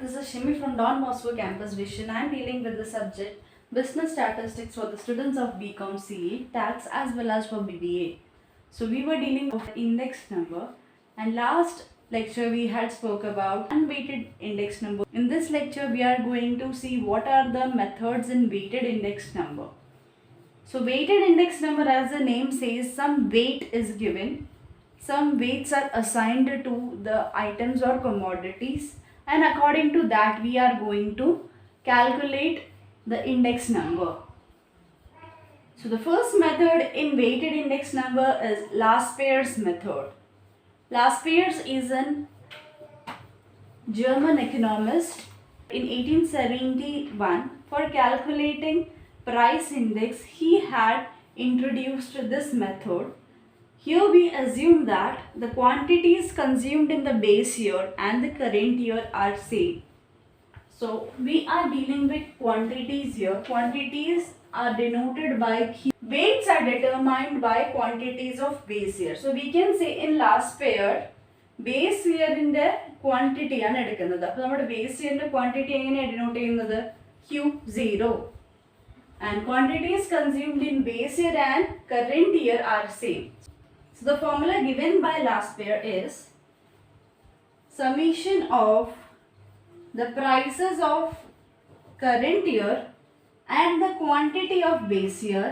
This is Shimi from Don Bosco Campus Vision. I am dealing with the subject Business Statistics for the students of BCom CE, Tax as well as for BBA. So we were dealing with index number, and last lecture we had spoke about unweighted index number. In this lecture we are going to see what are the methods in weighted index number. So weighted index number, as the name says, some weight is given. Some weights are assigned to the items or commodities, and according to that we are going to calculate the index number. So the first method in weighted index number is Laspeyres method. Laspeyres is an German economist. In 1871, for calculating price index, he had introduced this method. Here we assume that the quantities consumed in the base year and the current year are same. So we are dealing with quantities here. Quantities are denoted by Q. Weights are determined by quantities of base year. So we can say in last pair, base year in the quantity ആണ് എടുക്കുന്നത്. അപ്പോൾ നമ്മുടെ base year ന്റെ quantity എങ്ങനെയാണ് denote ചെയ്യുന്നത്? Q0. And quantities consumed in base year and current year are same. So the formula given by Laspeyres is summation of the prices of current year and the quantity of base year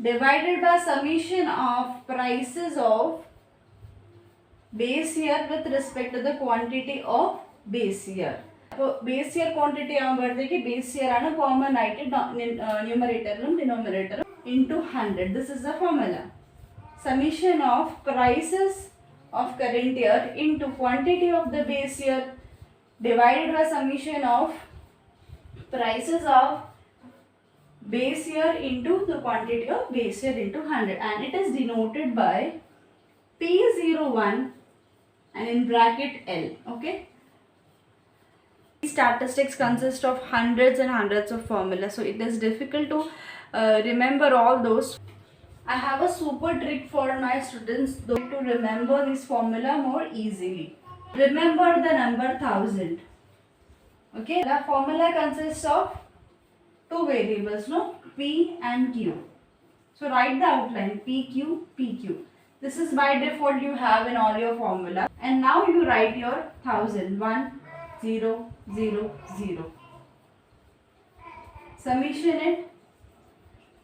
divided by summation of prices of base year with respect to the quantity of base year. So base year quantity ആകുമ്പോഴത്തേക്ക് base year ആണ് common ആയിട്ട് numeratorലും denominatorലും into 100. This is the formula. Summation of prices of current year into quantity of the base year divided by summation of prices of base year into the quantity of base year into 100, and it is denoted by P01 and in bracket L. Okay. Statistics consist of hundreds and hundreds of formulas, so it is difficult to remember all those. I have a super trick for my students though to remember this formula more easily. Remember the number 1000. Okay, the formula consists of two variables, no? P and Q. So write the outline PQ, PQ. This is by default you have in all your formula. And now you write your 1000. 1, 0, 0, 0. Summation it,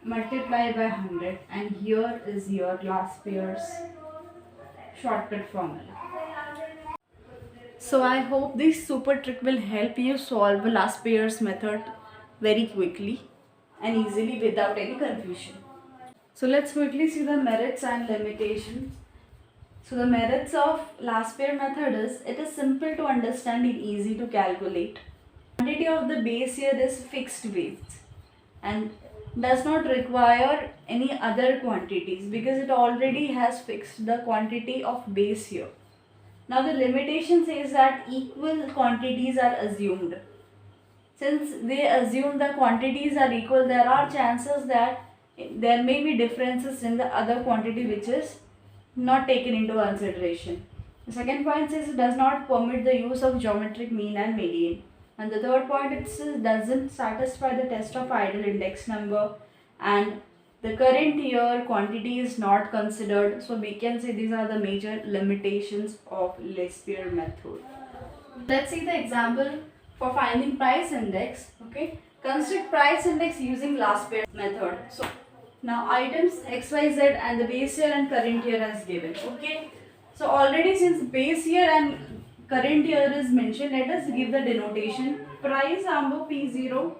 multiply by 100, and here is your Laspeyres shortcut formula. So I hope this super trick will help you solve Laspeyres method very quickly and easily without any confusion. So let's quickly see the merits and limitations. So the merits of Laspeyres method is it is simple to understand and easy to calculate. Quantity of the base year is fixed weights and does not require any other quantities because it already has fixed the quantity of base year. Now the limitation says that equal quantities are assumed. Since they assume the quantities are equal, there are chances that there may be differences in the other quantity which is not taken into consideration. The second point says it does not permit the use of geometric mean and median. And the third point, it says doesn't satisfy the test of ideal index number, and the current year quantity is not considered. So we can say these are the major limitations of Laspeyres method. Let's see the example for finding price index. Okay, construct price index using Laspeyres method. So now items XYZ and the base year and current year as given. Okay, so already since base year and current year is mentioned, let us give the denotation. Price ambo P0,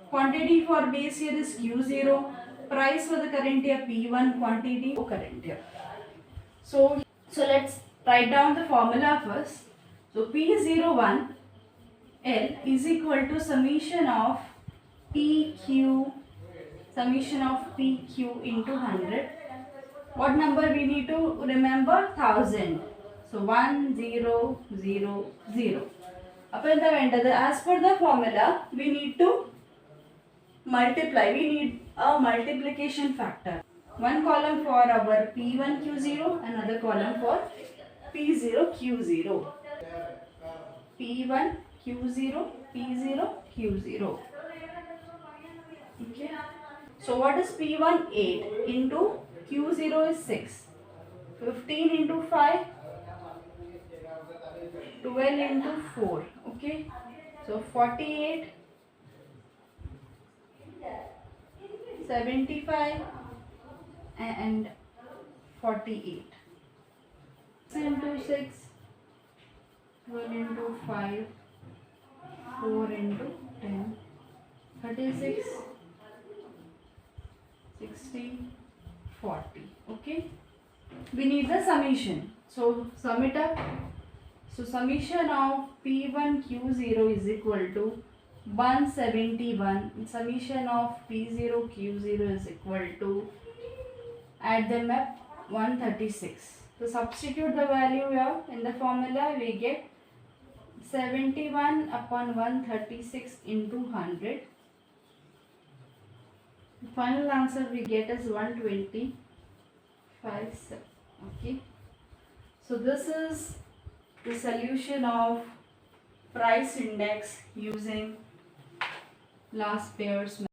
quantity for base year is Q0, price for the current year P1, quantity for current year. So let's write down the formula first. So P01 L is equal to summation of PQ into 100. What number we need to remember? 1000. So 1, 0, 0, 0. As per the formula, we need to multiply. We need a multiplication factor. One column for our P1 Q0, another column for P0 Q0. P1 Q0, P0, Q0. Okay. So what is P1? 8 into Q0 is 6. 15 into 5, 12 into 4. Okay. So 48, 75 and 48. 6 into 6, 12 into 5, 4 into 10, 36, 60, 40. Okay. We need the summation. So sum it up. So summation of P1 Q0 is equal to 171. Summation of P0 Q0 is equal to, add them up, 136. So substitute the value here in the formula. We get 71 upon 136 into 100. The final answer we get is 125. Okay. So this is the solution of price index using last pairs method.